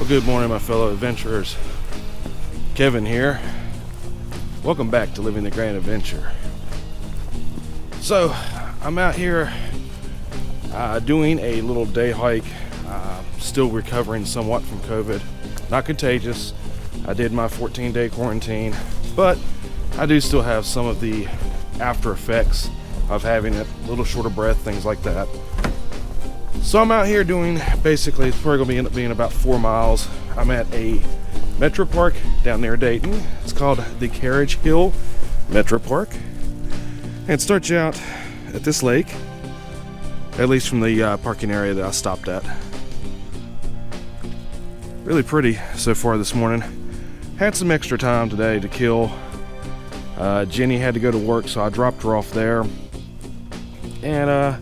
Well, good morning, my fellow adventurers. Kevin here. Welcome back to Living the Grand Adventure. So, I'm out here doing a little day hike. Still recovering somewhat from COVID. Not contagious. I did my 14-day quarantine, but I do still have some of the after effects of having it, a little short of breath, things like that. So I'm out here doing, basically, it's probably going to end up being about 4 miles. I'm at a Metropark down near Dayton. It's called the Carriage Hill Metropark. And it starts you out at this lake, at least from the parking area that I stopped at. Really pretty so far this morning. Had some extra time today to kill. Jenny had to go to work, so I dropped her off there. And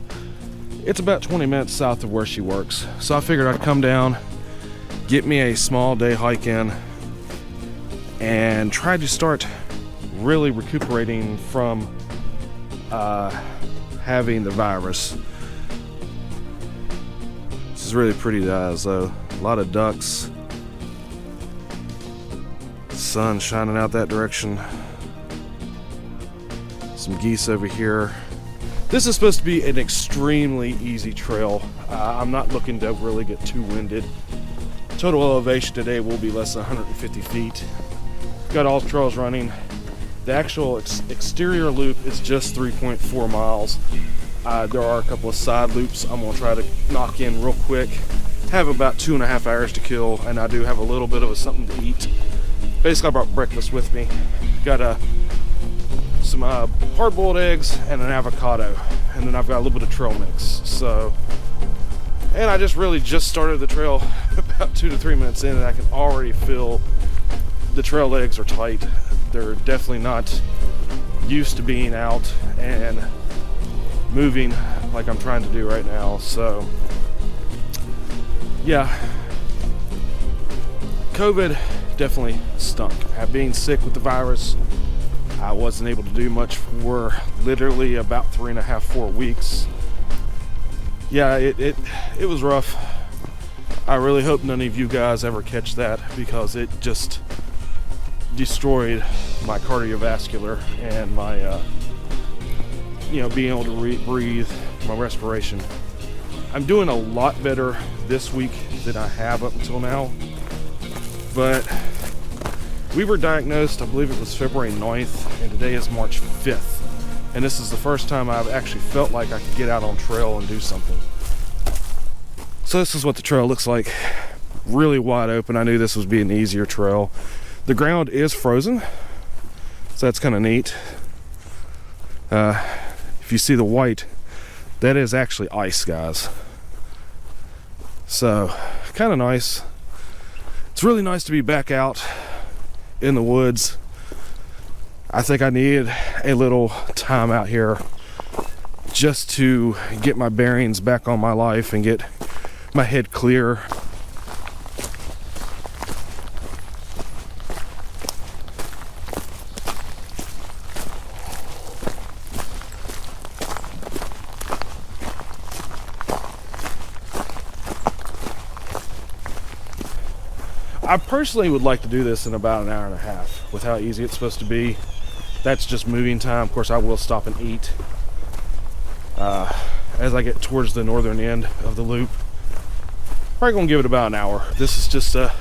it's about 20 minutes south of where she works. So I figured I'd come down, get me a small day hike in, and try to start really recuperating from having the virus. This is really pretty guys though. A lot of ducks. Sun shining out that direction. Some geese over here. This is supposed to be an extremely easy trail. I'm not looking to really get too winded. Total elevation today will be less than 150 feet. Got all trails running. The actual exterior loop is just 3.4 miles. There are a couple of side loops I'm gonna try to knock in real quick. Have about 2.5 hours to kill, and I do have a little bit of something to eat. Basically, I brought breakfast with me. Got some hard-boiled eggs and an avocado, and then I've got a little bit of trail mix. So, and I just started the trail about 2 to 3 minutes in, and I can already feel the trail legs are tight. They're definitely not used to being out and moving like I'm trying to do right now. So yeah, COVID definitely stunk. Being sick with the virus, I wasn't able to do much for literally about 3.5, 4 weeks. Yeah, it was rough. I really hope none of you guys ever catch that, because it just destroyed my cardiovascular and my, being able to breathe, my respiration. I'm doing a lot better this week than I have up until now, but we were diagnosed, I believe it was February 9th, and today is March 5th. And this is the first time I've actually felt like I could get out on trail and do something. So this is what the trail looks like. Really wide open. I knew this was being an easier trail. The ground is frozen, so that's kind of neat. If you see the white, that is actually ice, guys. So, kind of nice. It's really nice to be back out in the woods. I think I needed a little time out here just to get my bearings back on my life and get my head clear. I personally would like to do this in about 1.5 hours with how easy it's supposed to be. That's just moving time. Of course, I will stop and eat as I get towards the northern end of the loop. Probably gonna give it about 1 hour. This is just a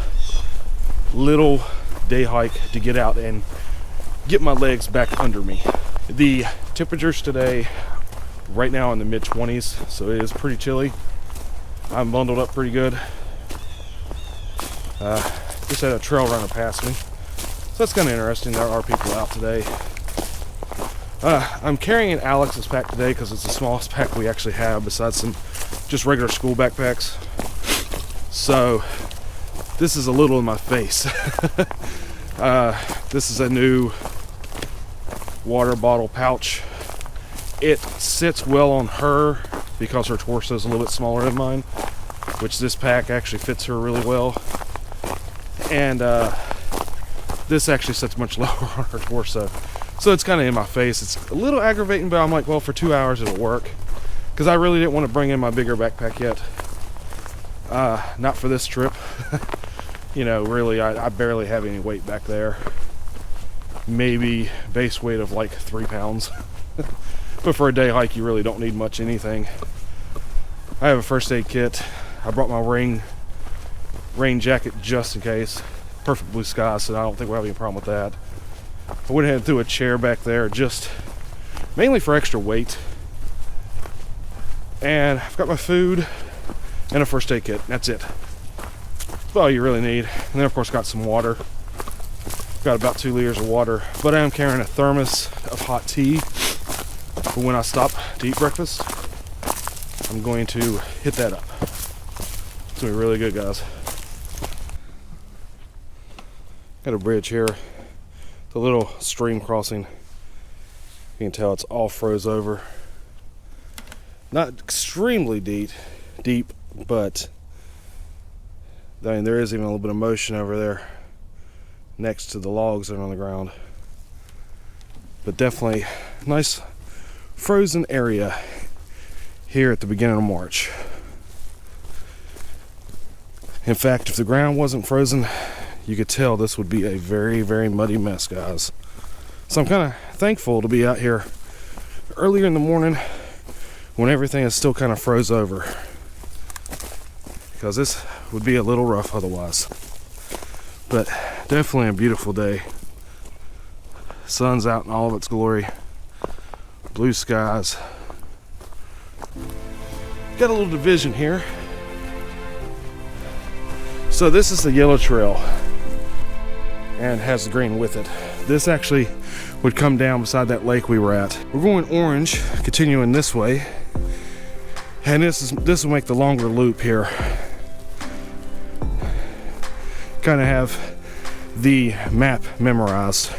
little day hike to get out and get my legs back under me. The temperatures today, right now in the mid-20s, so it is pretty chilly. I'm bundled up pretty good. Just had a trail runner pass me, so that's kind of interesting. There are people out today. I'm carrying Alex's pack today because it's the smallest pack we actually have besides some just regular school backpacks. So this is a little in my face. This is a new water bottle pouch. It sits well on her because her torso is a little bit smaller than mine, which this pack actually fits her really well. And this actually sits much lower on her torso. So it's kind of in my face. It's a little aggravating, but I'm like, well, for 2 hours it'll work. Because I really didn't want to bring in my bigger backpack yet. Not for this trip. You know, really, I barely have any weight back there. Maybe base weight of like 3 pounds. But for a day hike, you really don't need much anything. I have a first aid kit. I brought my rain jacket just in case. Perfect blue sky, so I don't think we'll have any problem with that. I went ahead and threw a chair back there just mainly for extra weight. And I've got my food and a first aid kit. That's it. That's all you really need. And then of course got some water. Got about 2 liters of water. But I am carrying a thermos of hot tea for when I stop to eat breakfast. I'm going to hit that up. It's gonna be really good, guys. Got a bridge here. The little stream crossing. You can tell it's all froze over. Not extremely deep, but I mean, there is even a little bit of motion over there next to the logs that are on the ground. But definitely nice frozen area here at the beginning of March. In fact, if the ground wasn't frozen, you could tell this would be a very, very muddy mess, guys. So I'm kind of thankful to be out here earlier in the morning when everything is still kind of froze over, because this would be a little rough otherwise. But definitely a beautiful day. Sun's out in all of its glory. Blue skies. Got a little division here. So this is the yellow trail and has the green with it. This actually would come down beside that lake we were at. We're going orange, continuing this way. And this will make the longer loop here. Kind of have the map memorized.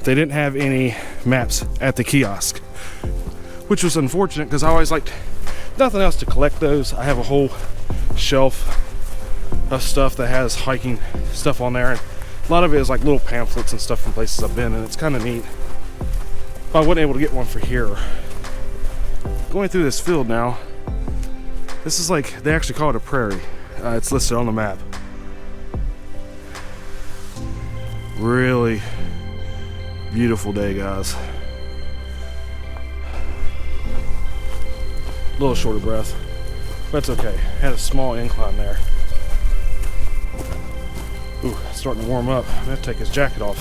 They didn't have any maps at the kiosk, which was unfortunate because I always liked nothing else to collect those. I have a whole shelf of stuff that has hiking stuff on there, and a lot of it is like little pamphlets and stuff from places I've been, and it's kind of neat. But I wasn't able to get one for here. Going through this field now. This is like, they actually call it a prairie. It's listed on the map. Really beautiful day, guys. A little short of breath, but that's okay. Had a small incline there. Ooh, it's starting to warm up. I'm gonna have to take his jacket off.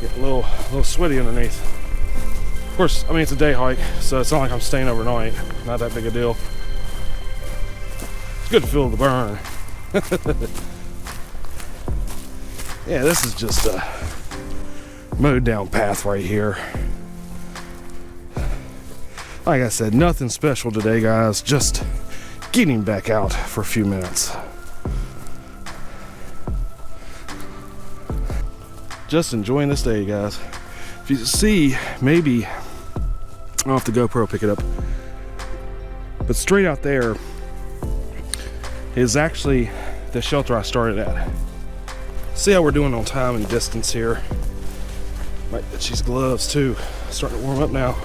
Getting a little sweaty underneath. Of course, I mean, it's a day hike, so it's not like I'm staying overnight. Not that big a deal. It's good to feel the burn. Yeah, this is just a mowed down path right here. Like I said, nothing special today, guys. Just getting back out for a few minutes. Just enjoying this day, guys. If you see, maybe I'll have the GoPro pick it up. But straight out there is actually the shelter I started at. See how we're doing on time and distance here. Might get these gloves too. Starting to warm up now.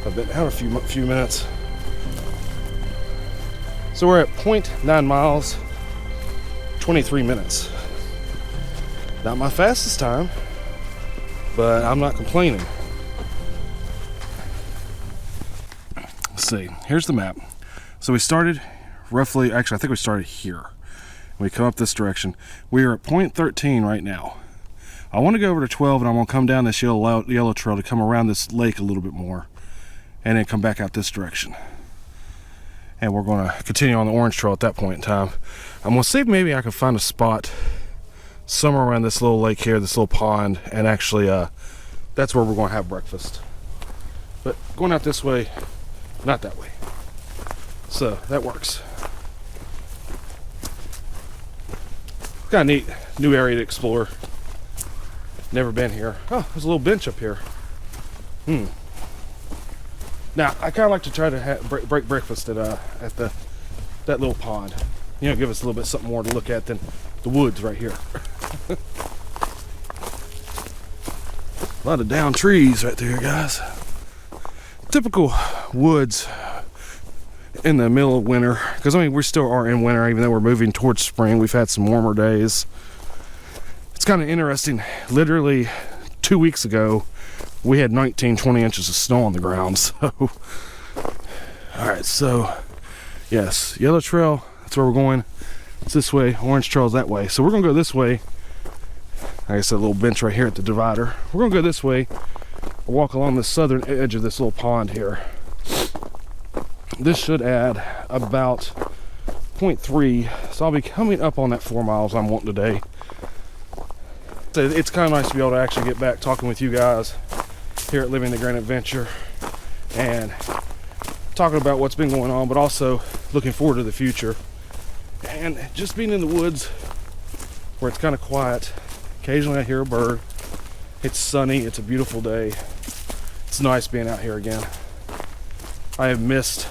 I've been out a few minutes. So we're at 0.9 miles, 23 minutes. Not my fastest time, but I'm not complaining. Let's see, here's the map. So we started roughly, actually I think we started here. We come up this direction. We are at 0.13 right now. I want to go over to 12 and I'm going to come down this yellow trail to come around this lake a little bit more and then come back out this direction. And we're going to continue on the orange trail at that point in time. I'm going to see if maybe I can find a spot somewhere around this little lake here, this little pond, and actually that's where we're going to have breakfast. But going out this way, not that way. So that works. Kind of neat, new area to explore. Never been here. Oh, there's a little bench up here. Now I kind of like to try to break breakfast at that little pond. You know, give us a little bit something more to look at than the woods right here. A lot of down trees right there, guys. Typical woods in the middle of winter, because I mean we still are in winter even though we're moving towards spring. We've had some warmer days. It's kind of interesting. Literally 2 weeks ago we had 19-20 inches of snow on the ground. So all right, so yes, yellow trail, that's where we're going. It's this way. Orange trail's that way. So we're gonna go this way. Like I said, a little bench right here at the divider. We're gonna go this way, walk along the southern edge of this little pond here. This should add about 0.3, so I'll be coming up on that 4 miles I'm wanting today. So it's kind of nice to be able to actually get back talking with you guys here at Living the Grand Adventure and talking about what's been going on, but also looking forward to the future. And just being in the woods where it's kind of quiet. Occasionally I hear a bird. It's sunny, it's a beautiful day. It's nice being out here again. I have missed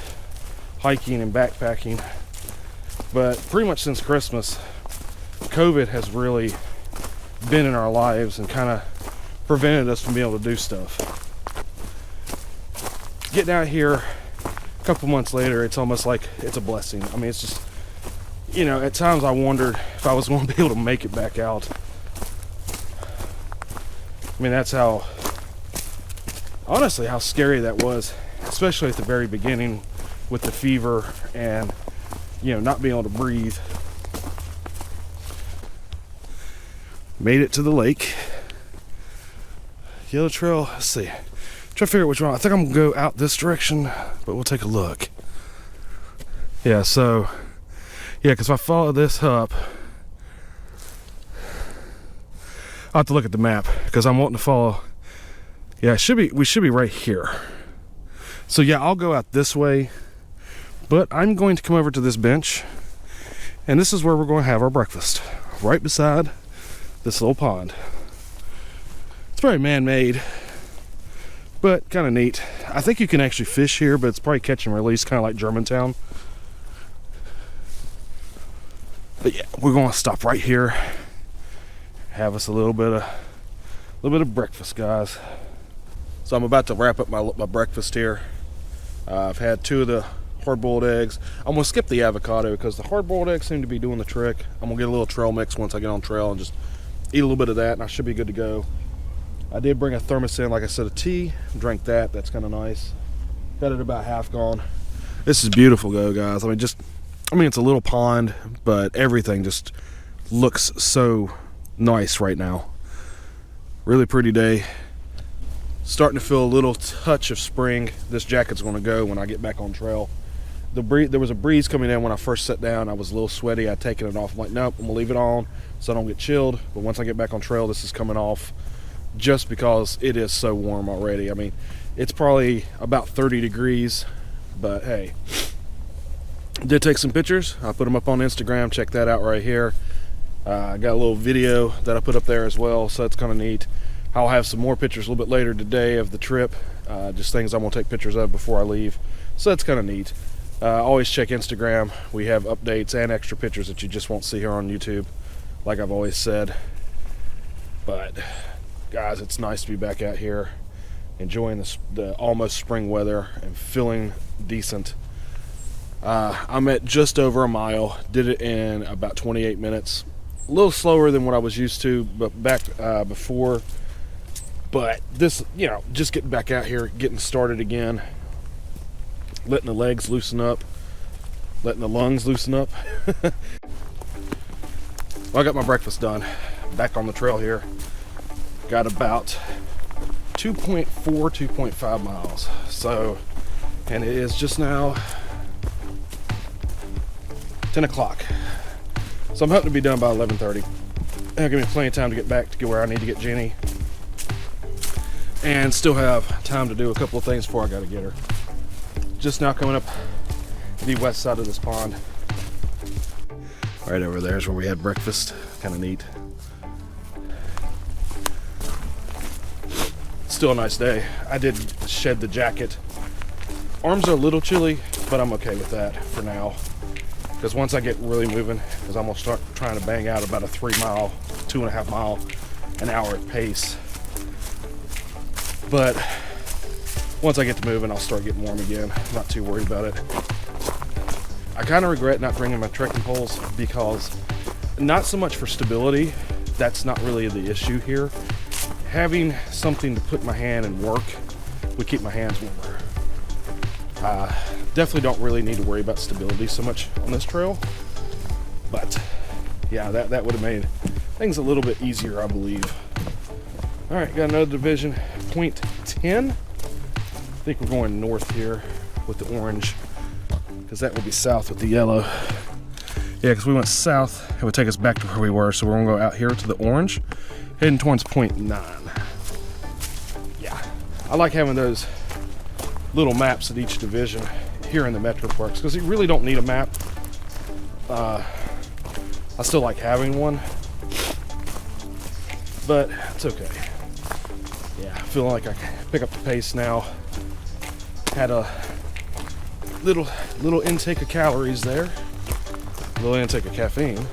hiking and backpacking, but pretty much since Christmas, COVID has really been in our lives and kind of prevented us from being able to do stuff. Getting out here a couple months later, it's almost like it's a blessing. I mean, it's just, you know, at times I wondered if I was going to be able to make it back out. I mean, that's how, honestly, how scary that was, especially at the very beginning with the fever and, you know, not being able to breathe. Made it to the lake. Yellow trail, let's see. Try to figure out which one. I think I'm gonna go out this direction, but we'll take a look. Yeah, so, yeah, because if I follow this up, I'll have to look at the map because I'm wanting to follow. Yeah, we should be right here. So yeah, I'll go out this way, but I'm going to come over to this bench, and this is where we're going to have our breakfast, right beside this little pond. It's very man-made, but kind of neat. I think you can actually fish here, but it's probably catch and release, kind of like Germantown. But yeah, we're going to stop right here, have us a little bit of breakfast, guys. So I'm about to wrap up my breakfast here. I've had 2 of the hard-boiled eggs. I'm gonna skip the avocado because the hard-boiled eggs seem to be doing the trick. I'm gonna get a little trail mix once I get on trail and just eat a little bit of that, and I should be good to go. I did bring a thermos in, like I said, a tea. Drank that. That's kind of nice. Got it about half gone. This is beautiful, though, guys. I mean, it's a little pond, but everything just looks so nice right now. Really pretty day. Starting to feel a little touch of spring. This jacket's going to go when I get back on trail. There was a breeze coming in when I first sat down. I was a little sweaty. I'd taken it off. I'm like, nope, I'm going to leave it on so I don't get chilled. But once I get back on trail, this is coming off just because it is so warm already. I mean, it's probably about 30 degrees, but hey. Did take some pictures. I put them up on Instagram. Check that out right here. I got a little video that I put up there as well, so that's kind of neat. I'll have some more pictures a little bit later today of the trip, just things I'm going to take pictures of before I leave. So that's kind of neat. Always check Instagram. We have updates and extra pictures that you just won't see here on YouTube, like I've always said. But guys, it's nice to be back out here, enjoying the almost spring weather and feeling decent. I'm at just over a mile. Did it in about 28 minutes. A little slower than what I was used to, but back before. But this, you know, just getting back out here, getting started again, letting the legs loosen up, letting the lungs loosen up. Well, I got my breakfast done. Back on the trail here. Got about 2.4, 2.5 miles. So, and it is just now 10 o'clock. So I'm hoping to be done by 11:30. That'll give me plenty of time to get back to where I need to get Jenny. And still have time to do a couple of things before I gotta get her. Just now coming up the west side of this pond. Right over there is where we had breakfast. Kind of neat. Still a nice day. I did shed the jacket. Arms are a little chilly, but I'm okay with that for now. Because once I get really moving, because I'm gonna start trying to bang out about a 2.5 mile an hour pace. But once I get to moving, I'll start getting warm again. I'm not too worried about it. I kind of regret not bringing my trekking poles, because not so much for stability, that's not really the issue here. Having something to put in my hand and work would keep my hands warmer. Definitely don't really need to worry about stability so much on this trail, but yeah, that would have made things a little bit easier, I believe. All right, got another division, point 10. I think we're going north here with the orange, because that will be south with the yellow. Yeah, because we went south, it would take us back to where we were, so we're gonna go out here to the orange, heading towards point 9. Yeah, I like having those little maps at each division here in the Metroparks, because you really don't need a map. I still like having one, but it's okay. Yeah, I feel like I can pick up the pace now. Had a little intake of calories there, a little intake of caffeine.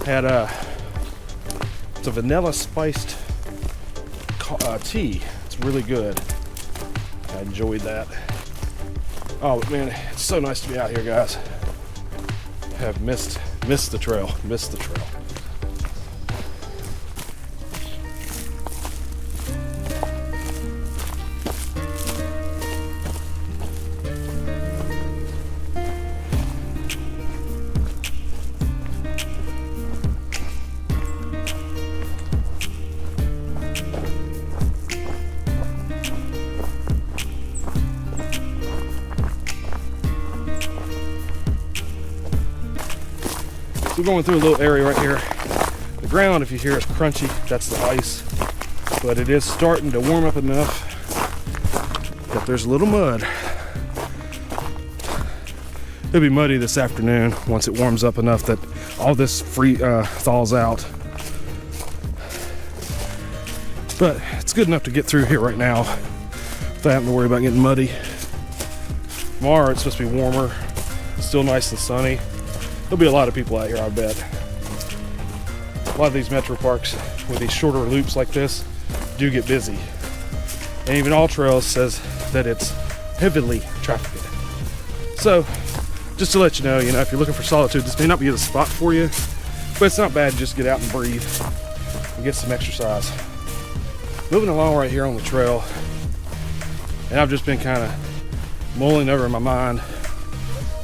Had it's a vanilla spiced tea. It's really good. I enjoyed that. Oh man, it's so nice to be out here, guys. Have missed the trail. So we're going through a little area right here. The ground, if you hear, is crunchy. That's the ice. But it is starting to warm up enough that there's a little mud. It'll be muddy this afternoon once it warms up enough that all this thaws out. But it's good enough to get through here right now without having to worry about getting muddy. Tomorrow it's supposed to be warmer, still nice and sunny. There'll be a lot of people out here, I bet. A lot of these Metroparks with these shorter loops like this do get busy. And even All Trails says that it's heavily trafficked. So, just to let you know, if you're looking for solitude, this may not be the spot for you, but it's not bad to just get out and breathe and get some exercise. Moving along right here on the trail, and I've just been kind of mulling over in my mind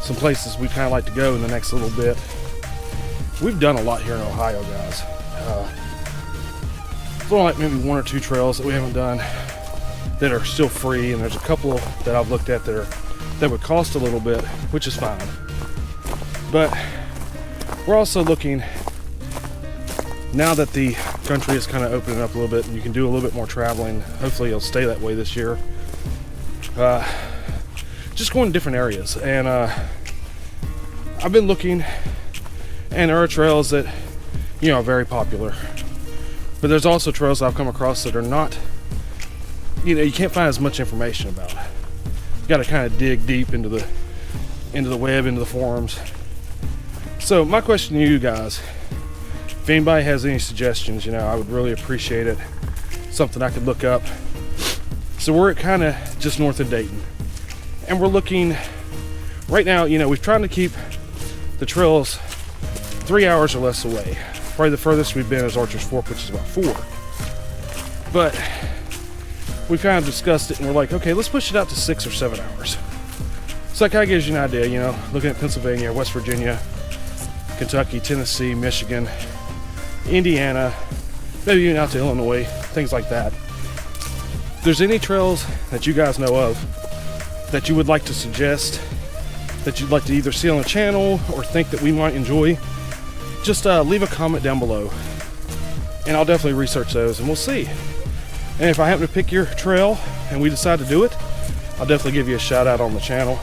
some places we kind of like to go in the next little bit. We've done a lot here in Ohio, guys. There's only like maybe 1 or 2 trails that we haven't done that are still free, and there's a couple that I've looked at that would cost a little bit, which is fine. But we're also looking, now that the country is kind of opening up a little bit and you can do a little bit more traveling, hopefully it'll stay that way this year, just going to different areas. And I've been looking, and there are trails that are very popular, but there's also trails I've come across that are not, you can't find as much information about. You got to kind of dig deep into the web, into the forums. So my question to you guys, if anybody has any suggestions, I would really appreciate it. Something I could look up. So we're kind of just north of Dayton, and we're looking right now. We're trying to keep the trails 3 hours or less away. Probably the furthest we've been is Archer's Fork, which is about 4. But we kind of discussed it, and we're like, okay, let's push it out to 6 or 7 hours. So that kind of gives you an idea, looking at Pennsylvania, West Virginia, Kentucky, Tennessee, Michigan, Indiana, maybe even out to Illinois, things like that. If there's any trails that you guys know of that you would like to suggest, that you'd like to either see on the channel or think that we might enjoy, just leave a comment down below, and I'll definitely research those, and we'll see. And if I happen to pick your trail and we decide to do it, I'll definitely give you a shout out on the channel.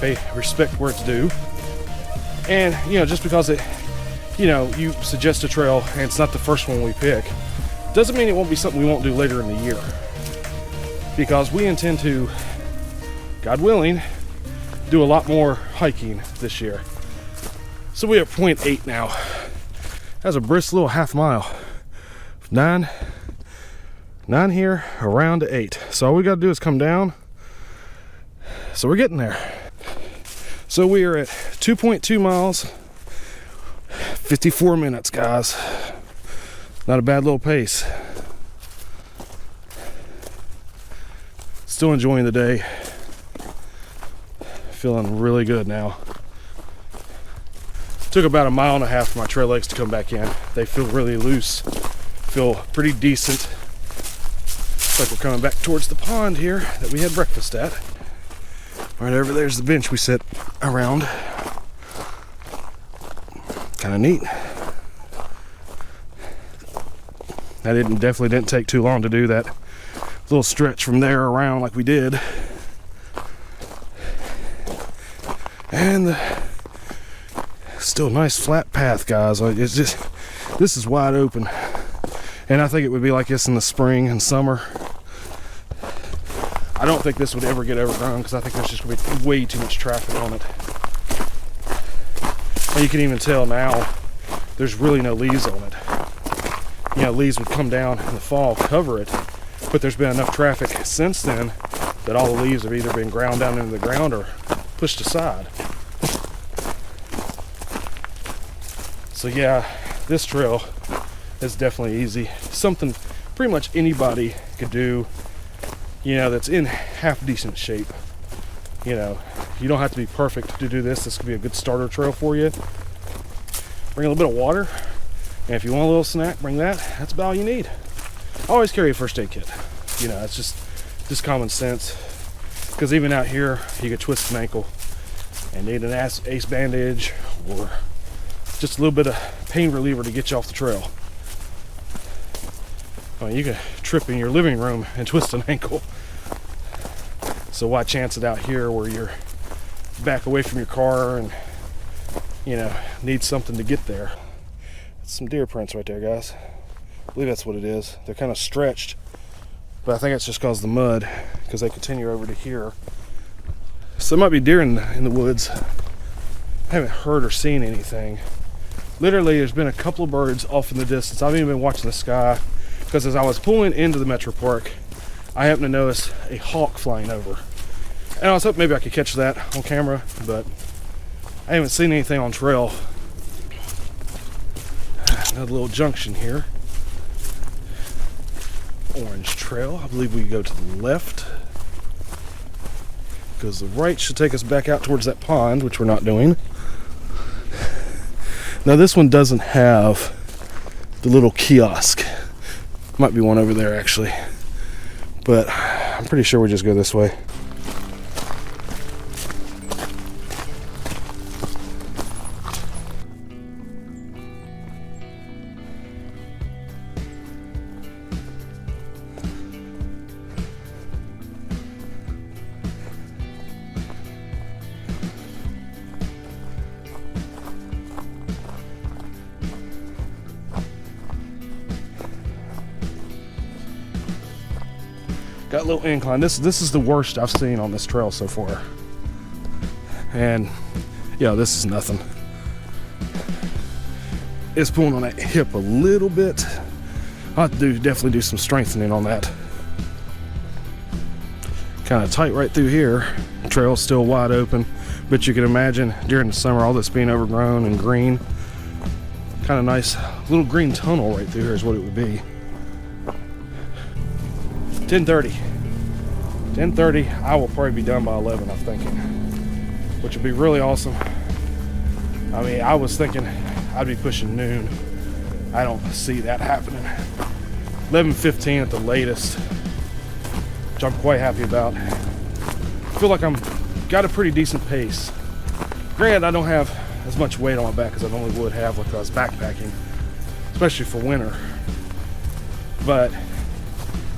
Pay respect where it's due. And just because you suggest a trail and it's not the first one we pick, doesn't mean it won't be something we won't do later in the year, because we intend to, God willing, do a lot more hiking this year. So we're at point 8 now. That's a brisk little half mile. 9 here, around to 8. So all we gotta do is come down. So we're getting there. So we are at 2.2 miles, 54 minutes, guys. Not a bad little pace. Still enjoying the day. Feeling really good now. Took about 1.5 miles for my trail legs to come back in. They feel really loose. Feel pretty decent. Looks like we're coming back towards the pond here that we had breakfast at. Right over there's the bench we sit around. Kind of neat. That definitely didn't take too long to do that little stretch from there around like we did. And still nice flat path, guys. It's just, this is wide open. And I think it would be like this in the spring and summer. I don't think this would ever get overgrown because I think there's just going to be way too much traffic on it. And you can even tell now there's really no leaves on it. You know, leaves would come down in the fall, cover it, but there's been enough traffic since then that all the leaves have either been ground down into the ground or pushed aside. So yeah, this trail is definitely easy. Something pretty much anybody could do, you know, that's in half decent shape. You know, you don't have to be perfect to do this. This could be a good starter trail for you. Bring a little bit of water. And if you want a little snack, bring that. That's about all you need. Always carry a first aid kit. You know, it's just common sense. Because even out here, you could twist an ankle and need an ace bandage or just a little bit of pain reliever to get you off the trail. I mean, you could trip in your living room and twist an ankle. So why chance it out here where you're back away from your car and, you know, need something to get there. Some deer prints right there, guys. I believe that's what it is. They're kind of stretched, but I think it's just because of the mud, because they continue over to here. So there might be deer in the woods. I haven't heard or seen anything. Literally, there's been a couple of birds off in the distance. I've even been watching the sky, because as I was pulling into the Metropark, I happened to notice a hawk flying over. And I was hoping maybe I could catch that on camera, but I haven't seen anything on trail. Another little junction here. Orange Trail. I believe we go to the left, because the right should take us back out towards that pond, which we're not doing. Now this one doesn't have the little kiosk. Might be one over there actually, but I'm pretty sure we just go this way. Got a little incline. This is the worst I've seen on this trail so far. And yeah, this is nothing. It's pulling on that hip a little bit. I'll have to definitely do some strengthening on that. Kind of tight right through here. The trail's still wide open, but you can imagine during the summer all this being overgrown and green. Kind of nice little green tunnel right through here is what it would be. 10:30, I will probably be done by 11, I'm thinking, which would be really awesome. I mean, I was thinking I'd be pushing noon. I don't see that happening. 11:15 at the latest, which I'm quite happy about. I feel like I'm got a pretty decent pace. Granted, I don't have as much weight on my back as I normally would have like I was backpacking, especially for winter. But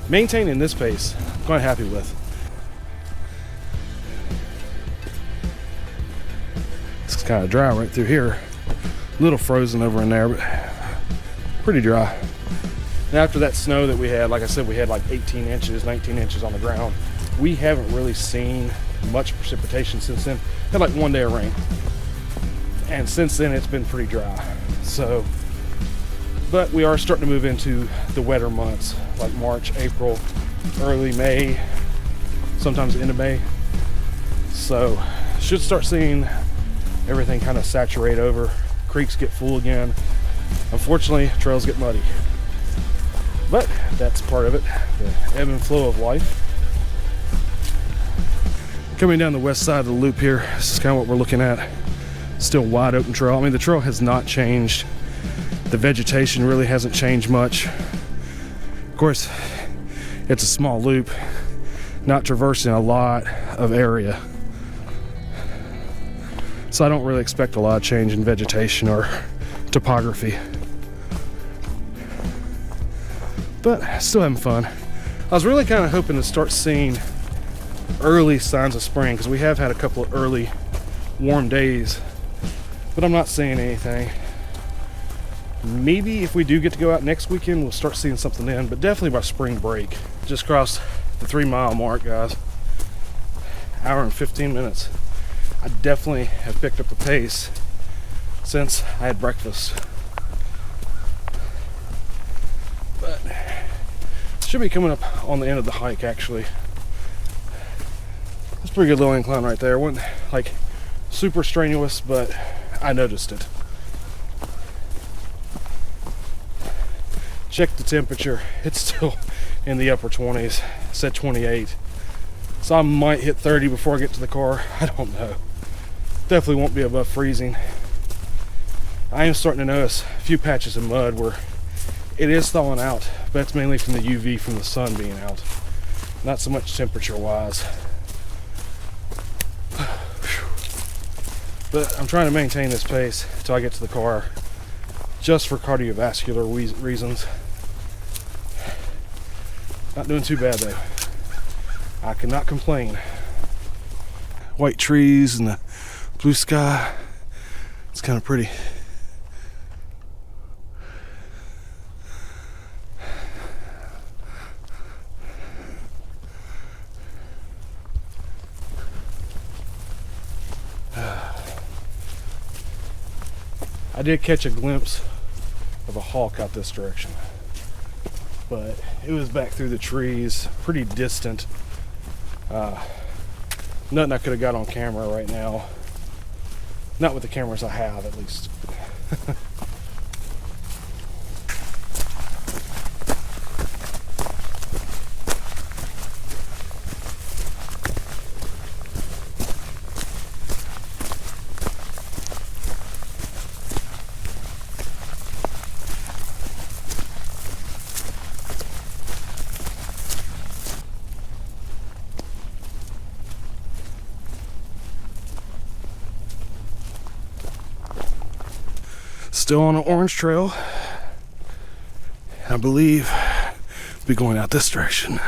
maintaining this pace, I'm quite happy with. It's kind of dry right through here. A little frozen over in there, but pretty dry. And after that snow that we had, like I said, we had like 18 inches, 19 inches on the ground. We haven't really seen much precipitation since then. Had like one day of rain. And since then, it's been pretty dry. So, but we are starting to move into the wetter months, like March, April, early May, sometimes the end of May. So should start seeing everything kind of saturate over. Creeks get full again. Unfortunately, trails get muddy. But that's part of it, the ebb and flow of life. Coming down the west side of the loop here, this is kind of what we're looking at. Still wide open trail. I mean, the trail has not changed. The vegetation really hasn't changed much. Of course, it's a small loop, not traversing a lot of area. So I don't really expect a lot of change in vegetation or topography. But still having fun. I was really kind of hoping to start seeing early signs of spring because we have had a couple of early warm days, but I'm not seeing anything. Maybe if we do get to go out next weekend, we'll start seeing something then, but definitely by spring break. Just crossed the 3-mile mark, guys. Hour and 15 minutes. I definitely have picked up the pace since I had breakfast. But should be coming up on the end of the hike, actually. It's a pretty good low incline right there. It wasn't like super strenuous, but I noticed it. Check the temperature. It's still in the upper 20s. It said 28. So I might hit 30 before I get to the car. I don't know. Definitely won't be above freezing. I am starting to notice a few patches of mud where it is thawing out, but it's mainly from the UV from the sun being out. Not so much temperature wise. But I'm trying to maintain this pace until I get to the car, just for cardiovascular reasons. Not doing too bad though. I cannot complain. White trees and the blue sky. It's kind of pretty. I did catch a glimpse of a hawk out this direction, but it was back through the trees, pretty distant. Nothing I could have got on camera right now. Not with the cameras I have, at least. Still on an orange trail. I believe we'll be going out this direction.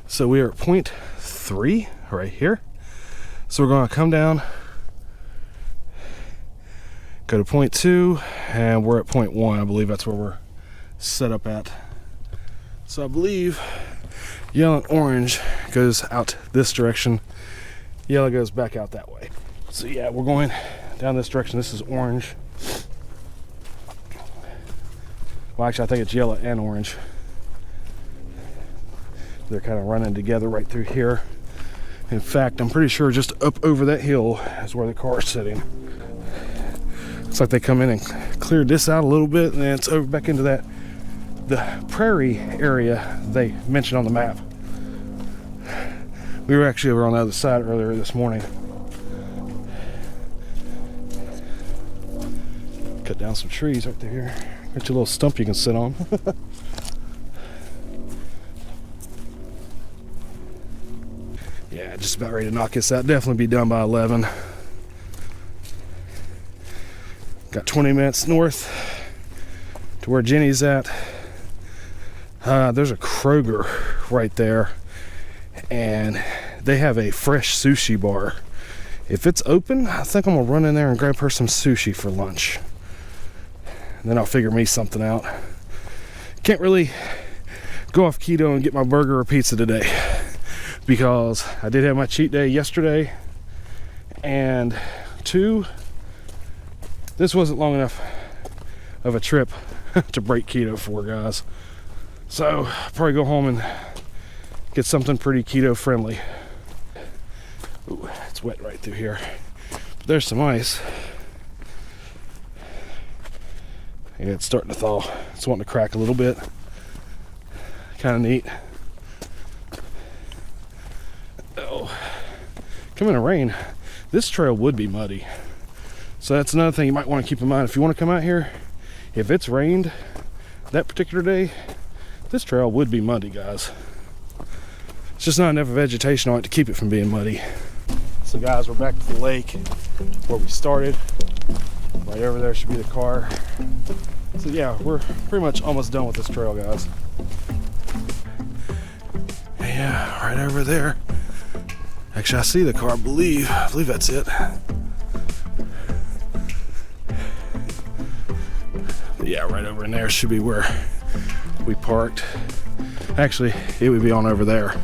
So we are at point 3 right here. So we're going to come down, go to point 2, and we're at point 1. I believe that's where we're set up at. So I believe yellow and orange goes out this direction. Yellow goes back out that way. So yeah, we're going down this direction. This is orange. Well, actually, I think it's yellow and orange. They're kind of running together right through here. In fact, I'm pretty sure just up over that hill is where the car is sitting. Looks like they come in and cleared this out a little bit, and then it's over back into the prairie area they mentioned on the map. We were actually over on the other side earlier this morning. Cut down some trees right there. Got your little stump you can sit on. Yeah, just about ready to knock this out. Definitely be done by 11. Got 20 minutes north to where Jenny's at. There's a Kroger right there, and they have a fresh sushi bar. If it's open, I think I'm gonna run in there and grab her some sushi for lunch. And then I'll figure me something out. Can't really go off keto and get my burger or pizza today because I did have my cheat day yesterday, and 2, this wasn't long enough of a trip to break keto for, guys. So I'll probably go home and get something pretty keto friendly. wet right through here. But there's some ice. Yeah, it's starting to thaw. It's wanting to crack a little bit. Kind of neat. Oh, coming in rain, this trail would be muddy. So that's another thing you might want to keep in mind. If you want to come out here, if it's rained that particular day, this trail would be muddy, guys. It's just not enough vegetation on it to keep it from being muddy. So guys, we're back to the lake where we started. Right over there should be the car. So yeah, we're pretty much almost done with this trail, guys. Yeah, right over there. Actually, I see the car, I believe that's it. But yeah, right over in there should be where we parked. Actually, it would be on over there.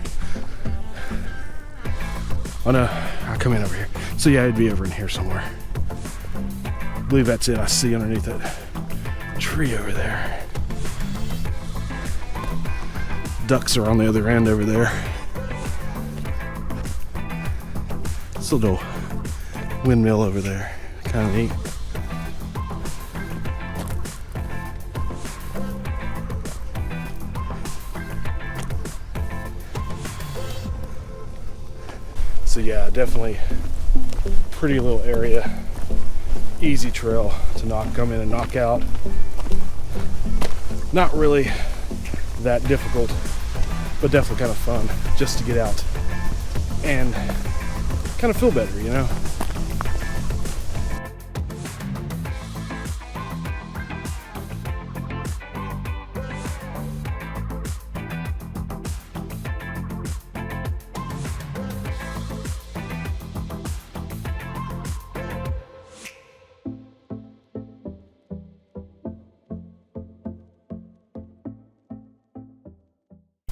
Oh no, I'll come in over here. So yeah, it'd be over in here somewhere. I believe that's it. I see underneath that tree over there. Ducks are on the other end over there. This little windmill over there, kind of neat. So yeah, definitely pretty little area. Easy trail to come in and knock out. Not really that difficult, but definitely kind of fun just to get out and kind of feel better, you know?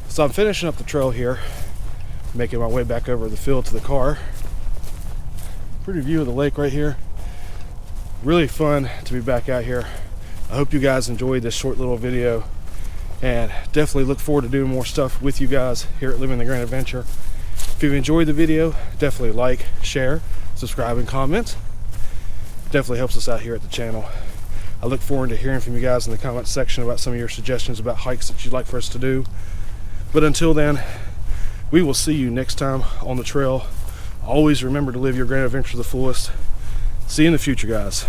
So I'm finishing up the trail here, making my way back over the field to the car. Pretty view of the lake right here. Really fun to be back out here. I hope you guys enjoyed this short little video, and definitely look forward to doing more stuff with you guys here at Living the Grand Adventure. If you've enjoyed the video, definitely like, share, subscribe, and comment. Definitely helps us out here at the channel. I look forward to hearing from you guys in the comments section about some of your suggestions about hikes that you'd like for us to do. But until then, we will see you next time on the trail. Always remember to live your grand adventure to the fullest. See you in the future, guys.